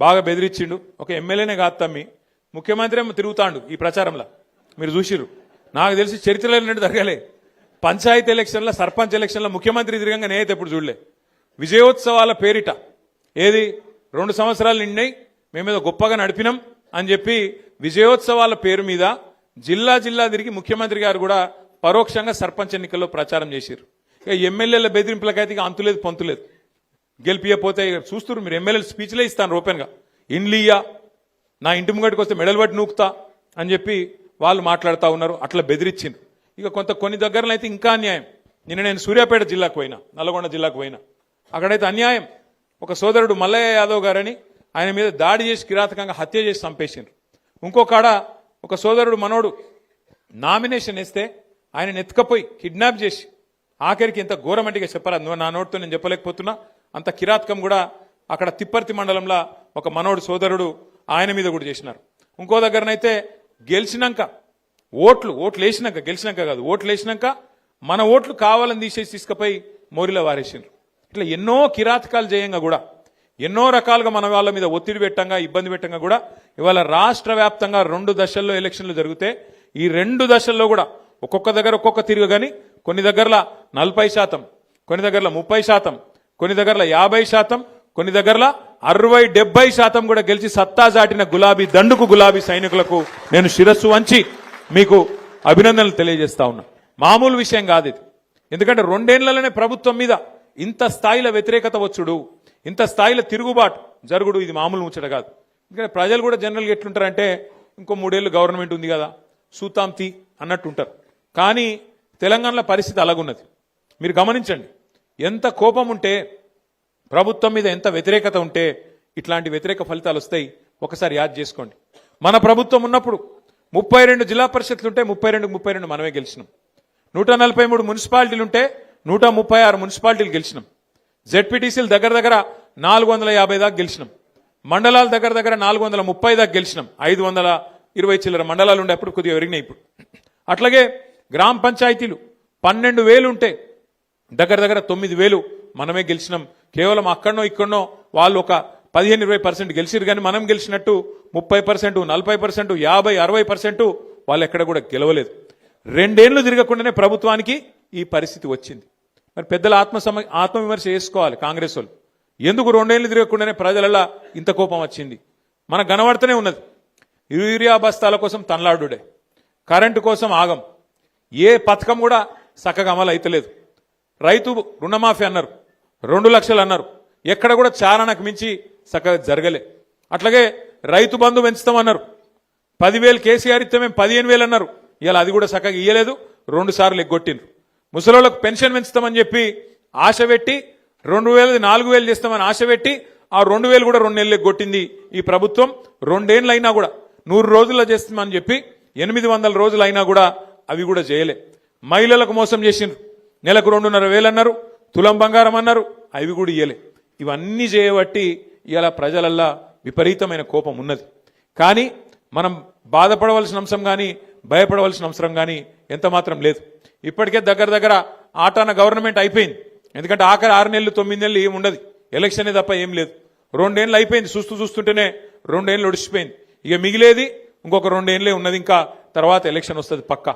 బాగా బెదిరించిండు. ఒక ఎమ్మెల్యేనే కాదు తమ్మి, ముఖ్యమంత్రి ఏమో తిరుగుతాండు ఈ ప్రచారంలో. మీరు చూసిర్రు, నాకు తెలిసి చరిత్రలో ఏంటంటే జరగలే. పంచాయతీ ఎలక్షన్ల, సర్పంచ్ ఎలక్షన్ల ముఖ్యమంత్రి తిరగంగా నేనైతే ఎప్పుడు చూడలే. విజయోత్సవాల పేరిట ఏది 2 సంవత్సరాలు నిండినాయి, మేమేదో గొప్పగా నడిపినాం అని చెప్పి విజయోత్సవాల పేరు మీద జిల్లా జిల్లా తిరిగి ముఖ్యమంత్రి గారు కూడా పరోక్షంగా సర్పంచ్ ఎన్నికల్లో ప్రచారం చేశారు. ఇక ఎమ్మెల్యేల బెదిరింపులకైతే ఇక అంతులేదు పొంతులేదు. గెలిపియపోతే చూస్తున్నారు మీరు, ఎమ్మెల్యేలు స్పీచ్లే ఇస్తాను ఓపెన్గా, ఇండ్లియా నా ఇంటి ముంగటికి వస్తే మెడల్ బట్టి నూకుతా అని చెప్పి వాళ్ళు మాట్లాడుతూ ఉన్నారు. అట్లా బెదిరించింది. ఇక కొన్ని దగ్గరలో అయితే ఇంకా అన్యాయం. నిన్న నేను సూర్యాపేట జిల్లాకు పోయినా, నల్గొండ జిల్లాకు పోయినా, అక్కడైతే అన్యాయం. ఒక సోదరుడు మల్లయ్య యాదవ్ గారని ఆయన మీద దాడి చేసి కిరాతకంగా హత్య చేసి చంపేసిండ్రు. ఇంకొకాడ ఒక సోదరుడు మనోడు నామినేషన్ వేస్తే ఆయన ఎత్తుకపోయి కిడ్నాప్ చేసి, ఆఖరికి ఎంత ఘోరమంటిగా చెప్పరా, నా నోటితో నేను చెప్పలేకపోతున్నా, అంత కిరాతకం కూడా అక్కడ తిప్పర్తి మండలంలో ఒక మనోడు సోదరుడు ఆయన మీద కూడా చేసినారు. ఇంకో దగ్గరనైతే గెలిచినాక ఓట్లు వేసినాక, గెలిచినాక కాదు, ఓట్లు వేసినాక మన ఓట్లు కావాలని తీసేసి తీసుకుపోయి మోరిలో వారేసిండ్రు. ఇట్లా ఎన్నో కిరాతకాలు చేయంగా కూడా, ఎన్నో రకాలుగా మన వాళ్ళ మీద ఒత్తిడి పెట్టంగా, ఇబ్బంది పెట్టంగా కూడా ఇవాళ రాష్ట్ర వ్యాప్తంగా 2 దశల్లో ఎలక్షన్లు జరిగితే ఈ 2 దశల్లో కూడా ఒక్కొక్క దగ్గర ఒక్కొక్క తిరుగు, కానీ కొన్ని దగ్గరలో 40%, కొన్ని దగ్గరలో 30%, కొన్ని దగ్గరలో 50%, కొన్ని దగ్గరలో 60-70% కూడా గెలిచి సత్తా చాటిన గులాబీ దండుకు, గులాబీ సైనికులకు నేను శిరస్సు వంచి మీకు అభినందనలు తెలియజేస్తా ఉన్నా. మామూలు విషయం కాదు ఇది. ఎందుకంటే 2 ఏళ్లలోనే ప్రభుత్వం మీద ఇంత స్థాయిలో వ్యతిరేకత వచ్చుడు, ఇంత స్థాయిలో తిరుగుబాటు జరుగుడు, ఇది మామూలు ముచ్చట కాదు. ఎందుకంటే ప్రజలు కూడా జనరల్గా ఎట్లుంటారంటే, ఇంకో 3 ఏళ్ళు గవర్నమెంట్ ఉంది కదా సూతాంతి అన్నట్టు ఉంటారు. కానీ తెలంగాణలో పరిస్థితి అలాగున్నది. మీరు గమనించండి, ఎంత కోపం ఉంటే, ప్రభుత్వం మీద ఎంత వ్యతిరేకత ఉంటే ఇట్లాంటి వ్యతిరేక ఫలితాలు వస్తాయి. ఒకసారి యాద్ చేసుకోండి. మన ప్రభుత్వం ఉన్నప్పుడు 32 జిల్లా పరిషత్లు ఉంటే 32 మనమే గెలిచినాం. 143 మున్సిపాలిటీలు ఉంటే 136 మున్సిపాలిటీలు గెలిచినాం. జెడ్పీటీసీలు దగ్గర 450 దాకా గెలిచినాం. మండలాలు దగ్గర 430 దాకా గెలిచినాం. 520 చిల్లర మండలాలు ఉండే అప్పుడు కొద్దిగా పెరిగినాయి ఇప్పుడు. అట్లాగే గ్రామ పంచాయతీలు 12,000 ఉంటే దగ్గర 9,000 మనమే గెలిచినాం. కేవలం అక్కడనో ఇక్కడనో వాళ్ళు ఒక 15-20% గెలిచిరు, కానీ మనం గెలిచినట్టు 30%, 40%, 50-60% వాళ్ళు ఎక్కడ కూడా గెలవలేదు. 2 ఏళ్లు తిరగకుండానే ప్రభుత్వానికి ఈ పరిస్థితి వచ్చింది. మరి పెద్దల ఆత్మవిమర్శ చేసుకోవాలి కాంగ్రెస్ వాళ్ళు. ఎందుకు 2 ఏళ్లు తిరగకుండానే ప్రజలలా ఇంత కోపం వచ్చింది? మనకు కనబడుతూనే ఉన్నది. యూరియా బస్తాల కోసం తనలాడుడే, కరెంటు కోసం ఆగం, ఏ పథకం కూడా చక్కగా అమలు అయితలేదు. రైతు రుణమాఫీ అన్నారు, 2 లక్షలు అన్నారు, ఎక్కడ కూడా చారణకు మించి చక్కగా జరగలే. అట్లాగే రైతు బంధు పెంచుతామన్నారు, 10,000 కేసీఆర్ ఇస్తే మేము 15,000 అన్నారు, ఇలా అది కూడా చక్కగా ఇయ్యలేదు, 2 సార్లు ఎగ్గొట్టిండ్రు. ముసలోళ్ళకు పెన్షన్ పెంచుతామని చెప్పి ఆశ పెట్టి 2,000 4,000 చేస్తామని ఆశ పెట్టి ఆ 2,000 కూడా 2 నెలలు ఎగ్గొట్టింది ఈ ప్రభుత్వం. 2 ఏళ్ళు అయినా కూడా 100 రోజుల్లో చేస్తామని చెప్పి 800 రోజులు అయినా కూడా అవి కూడా చేయలే. మహిళలకు మోసం చేసిండ్రు, నెలకు 2,500 అన్నారు, తులం బంగారం అన్నారు, అవి కూడా ఇయ్యలే. ఇవన్నీ చేయబట్టి ఇలా ప్రజలల్లా విపరీతమైన కోపం ఉన్నది. కానీ మనం బాధపడవలసిన అంశం కానీ భయపడవలసిన అవసరం కానీ ఎంత మాత్రం లేదు. ఇప్పటికే దగ్గర ఆటాన గవర్నమెంట్ అయిపోయింది. ఎందుకంటే ఆఖరి 6 నెలలు 9 నెలలు ఏమి ఉండదు, ఎలక్షనే తప్ప ఏం లేదు. 2 ఏళ్ళు అయిపోయింది, చూస్తుంటేనే 2 ఏళ్ళు ఒడిచిపోయింది. ఇక మిగిలేది ఇంకొక 2 ఏళ్ళే ఉన్నది, ఇంకా తర్వాత ఎలక్షన్ వస్తుంది పక్కా.